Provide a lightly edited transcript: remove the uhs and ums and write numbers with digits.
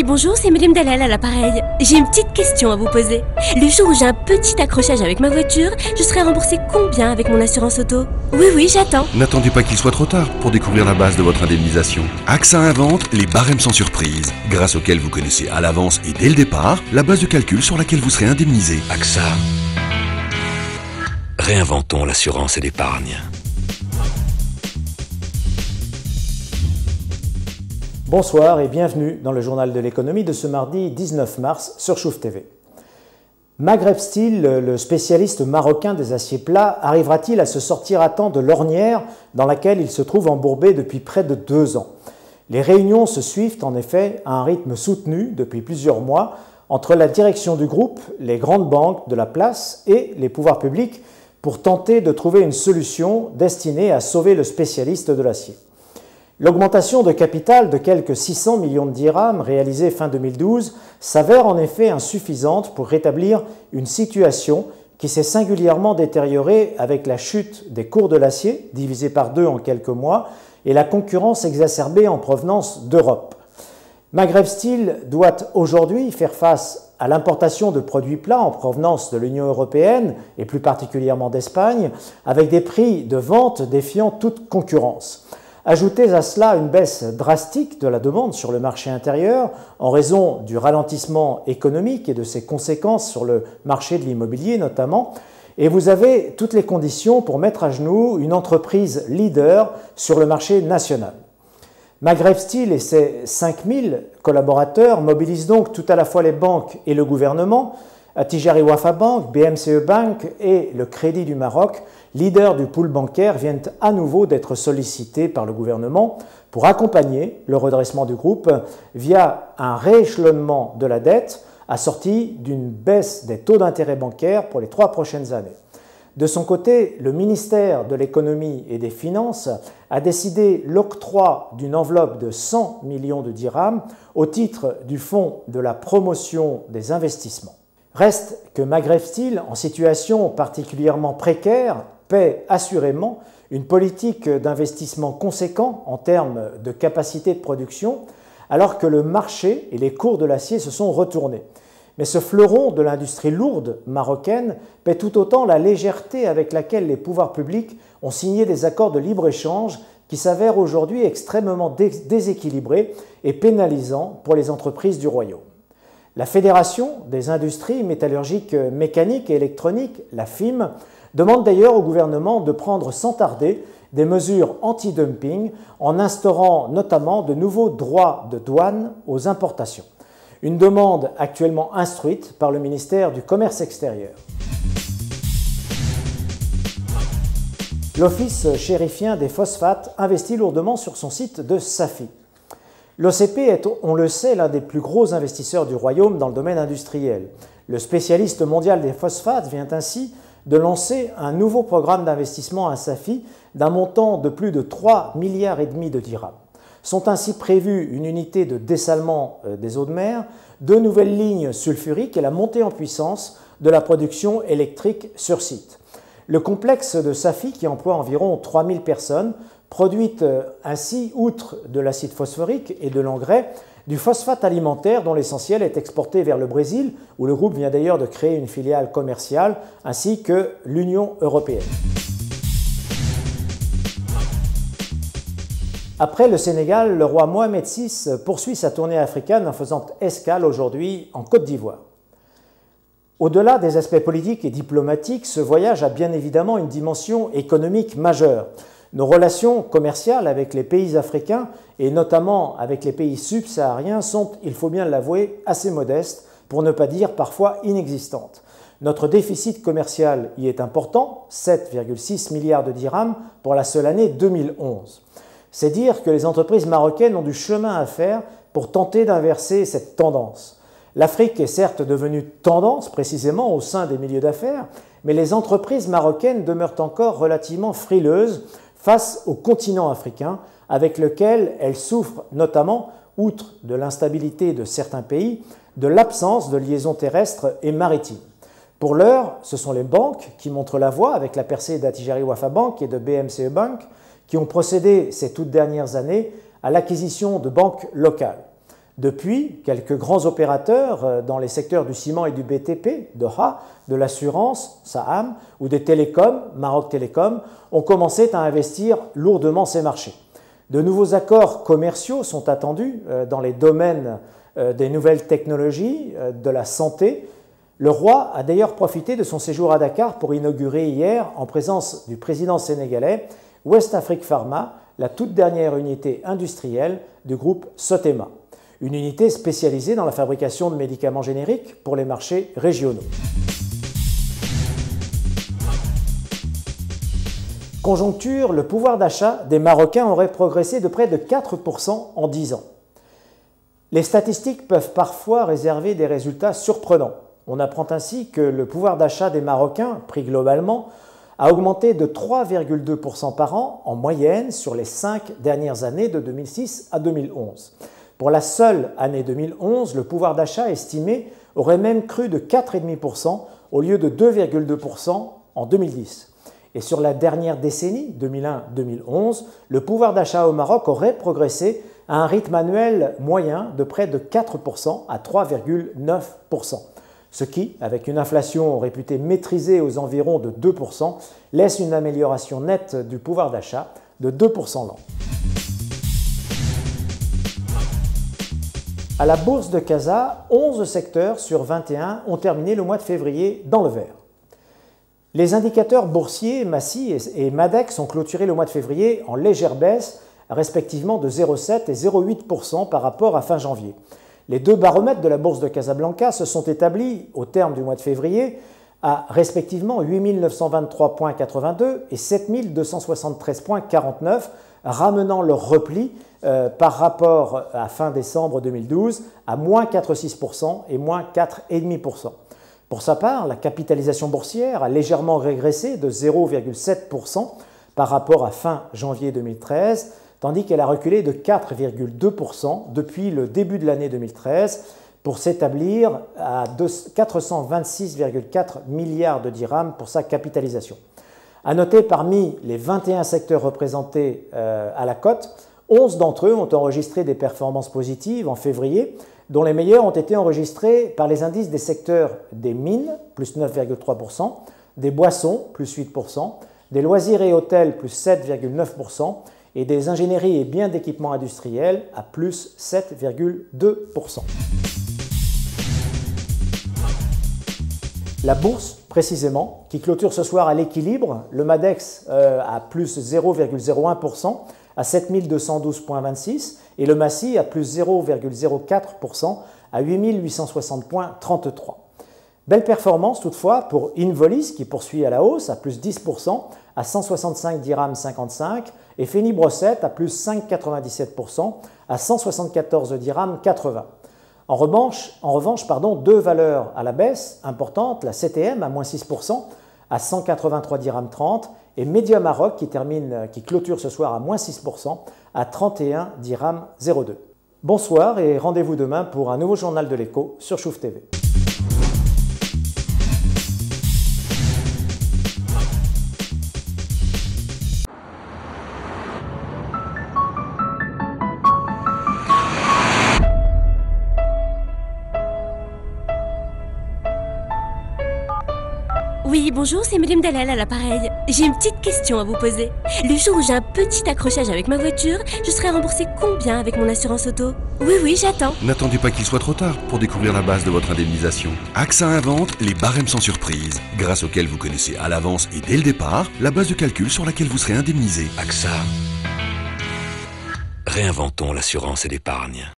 Oui, bonjour, c'est Madame Dalal à l'appareil. J'ai une petite question à vous poser. Le jour où j'ai un petit accrochage avec ma voiture, je serai remboursée combien avec mon assurance auto? Oui, j'attends. N'attendez pas qu'il soit trop tard pour découvrir la base de votre indemnisation. AXA invente les barèmes sans surprise, grâce auxquels vous connaissez à l'avance et dès le départ la base de calcul sur laquelle vous serez indemnisé. AXA. Réinventons l'assurance et l'épargne. Bonsoir et bienvenue dans le journal de l'économie de ce mardi 19 mars sur Chouf TV. Maghreb Steel, le spécialiste marocain des aciers plats, arrivera-t-il à se sortir à temps de l'ornière dans laquelle il se trouve embourbé depuis près de 2 ans? Les réunions se suivent en effet à un rythme soutenu depuis plusieurs mois entre la direction du groupe, les grandes banques de la place et les pouvoirs publics pour tenter de trouver une solution destinée à sauver le spécialiste de l'acier. L'augmentation de capital de quelques 600 millions de dirhams réalisée fin 2012 s'avère en effet insuffisante pour rétablir une situation qui s'est singulièrement détériorée avec la chute des cours de l'acier, divisée par 2 en quelques mois, et la concurrence exacerbée en provenance d'Europe. Maghreb Steel doit aujourd'hui faire face à l'importation de produits plats en provenance de l'Union européenne et plus particulièrement d'Espagne, avec des prix de vente défiant toute concurrence. Ajoutez à cela une baisse drastique de la demande sur le marché intérieur en raison du ralentissement économique et de ses conséquences sur le marché de l'immobilier notamment, et vous avez toutes les conditions pour mettre à genoux une entreprise leader sur le marché national. Maghreb Steel et ses 5000 collaborateurs mobilisent donc tout à la fois les banques et le gouvernement. Attijari Wafa Bank, BMCE Bank et le Crédit du Maroc, leaders du pool bancaire, viennent à nouveau d'être sollicités par le gouvernement pour accompagner le redressement du groupe via un rééchelonnement de la dette assorti d'une baisse des taux d'intérêt bancaires pour les 3 prochaines années. De son côté, le ministère de l'Économie et des Finances a décidé l'octroi d'une enveloppe de 100 millions de dirhams au titre du Fonds de la promotion des investissements. Reste que Maghreb Steel, en situation particulièrement précaire, paie assurément une politique d'investissement conséquent en termes de capacité de production, alors que le marché et les cours de l'acier se sont retournés. Mais ce fleuron de l'industrie lourde marocaine paie tout autant la légèreté avec laquelle les pouvoirs publics ont signé des accords de libre-échange qui s'avèrent aujourd'hui extrêmement déséquilibrés et pénalisants pour les entreprises du royaume. La Fédération des industries métallurgiques mécaniques et électroniques, la FIM, demande d'ailleurs au gouvernement de prendre sans tarder des mesures anti-dumping en instaurant notamment de nouveaux droits de douane aux importations. Une demande actuellement instruite par le ministère du Commerce extérieur. L'Office chérifien des phosphates investit lourdement sur son site de Safi. L'OCP est, on le sait, l'un des plus gros investisseurs du royaume dans le domaine industriel. Le spécialiste mondial des phosphates vient ainsi de lancer un nouveau programme d'investissement à Safi d'un montant de plus de 3,5 milliards de dirhams. Sont ainsi prévues une unité de dessalement des eaux de mer, 2 nouvelles lignes sulfuriques et la montée en puissance de la production électrique sur site. Le complexe de Safi, qui emploie environ 3000 personnes, produit ainsi, outre de l'acide phosphorique et de l'engrais, du phosphate alimentaire dont l'essentiel est exporté vers le Brésil, où le groupe vient d'ailleurs de créer une filiale commerciale, ainsi que l'Union européenne. Après le Sénégal, le roi Mohamed VI poursuit sa tournée africaine en faisant escale aujourd'hui en Côte d'Ivoire. Au-delà des aspects politiques et diplomatiques, ce voyage a bien évidemment une dimension économique majeure. Nos relations commerciales avec les pays africains, et notamment avec les pays subsahariens, sont, il faut bien l'avouer, assez modestes, pour ne pas dire parfois inexistantes. Notre déficit commercial y est important, 7,6 milliards de dirhams pour la seule année 2011. C'est dire que les entreprises marocaines ont du chemin à faire pour tenter d'inverser cette tendance. L'Afrique est certes devenue tendance précisément au sein des milieux d'affaires, mais les entreprises marocaines demeurent encore relativement frileuses face au continent africain, avec lequel elles souffrent notamment, outre de l'instabilité de certains pays, de l'absence de liaisons terrestres et maritimes. Pour l'heure, ce sont les banques qui montrent la voie avec la percée d'Attijari Wafa Bank et de BMCE Bank, qui ont procédé ces toutes dernières années à l'acquisition de banques locales. Depuis, quelques grands opérateurs dans les secteurs du ciment et du BTP, Doha, de l'assurance, Saham, ou des télécoms, Maroc Télécom, ont commencé à investir lourdement ces marchés. De nouveaux accords commerciaux sont attendus dans les domaines des nouvelles technologies, de la santé. Le roi a d'ailleurs profité de son séjour à Dakar pour inaugurer hier, en présence du président sénégalais, West Afrique Pharma, la toute dernière unité industrielle du groupe Sotema, une unité spécialisée dans la fabrication de médicaments génériques pour les marchés régionaux. Conjoncture, le pouvoir d'achat des Marocains aurait progressé de près de 4% en 10 ans. Les statistiques peuvent parfois réserver des résultats surprenants. On apprend ainsi que le pouvoir d'achat des Marocains, pris globalement, a augmenté de 3,2% par an en moyenne sur les 5 dernières années de 2006 à 2011. Pour la seule année 2011, le pouvoir d'achat estimé aurait même cru de 4,5% au lieu de 2,2% en 2010. Et sur la dernière décennie, 2001-2011, le pouvoir d'achat au Maroc aurait progressé à un rythme annuel moyen de près de 4% à 3,9%. Ce qui, avec une inflation réputée maîtrisée aux environs de 2%, laisse une amélioration nette du pouvoir d'achat de 2% l'an. À la bourse de Casa, 11 secteurs sur 21 ont terminé le mois de février dans le vert. Les indicateurs boursiers Massi et Madex ont clôturé le mois de février en légère baisse, respectivement de 0,7 et 0,8% par rapport à fin janvier. Les deux baromètres de la bourse de Casablanca se sont établis au terme du mois de février à respectivement 8 923,82 et 7 273,49, ramenant leur repli par rapport à fin décembre 2012 à moins 4,6% et moins 4,5%. Pour sa part, la capitalisation boursière a légèrement régressé de 0,7% par rapport à fin janvier 2013, tandis qu'elle a reculé de 4,2% depuis le début de l'année 2013 pour s'établir à 426,4 milliards de dirhams pour sa capitalisation. À noter, parmi les 21 secteurs représentés à la cote, 11 d'entre eux ont enregistré des performances positives en février, dont les meilleurs ont été enregistrés par les indices des secteurs des mines, plus 9,3%, des boissons, plus 8%, des loisirs et hôtels, plus 7,9%, et des ingénieries et biens d'équipement industriels à plus 7,2%. La bourse, précisément, qui clôture ce soir à l'équilibre, le Madex à plus 0,01% à 7212,26 et le Massi à plus 0,04% à 8860,33. Belle performance toutefois pour Involis qui poursuit à la hausse à plus 10% à 165 dirhams 55 et Feni Brossette à plus 5,97% à 174 dirhams 80. En revanche, deux valeurs à la baisse importantes, la CTM à moins 6% à 183 dirhams 30 et Média Maroc qui clôture ce soir à moins 6% à 31 dirhams 02. Bonsoir et rendez-vous demain pour un nouveau journal de l'écho sur Chouf TV. Oui, bonjour, c'est Madame Dalal à l'appareil. J'ai une petite question à vous poser. Le jour où j'ai un petit accrochage avec ma voiture, je serai remboursée combien avec mon assurance auto? Oui, j'attends. N'attendez pas qu'il soit trop tard pour découvrir la base de votre indemnisation. AXA invente les barèmes sans surprise, grâce auxquels vous connaissez à l'avance et dès le départ la base de calcul sur laquelle vous serez indemnisé. AXA. Réinventons l'assurance et l'épargne.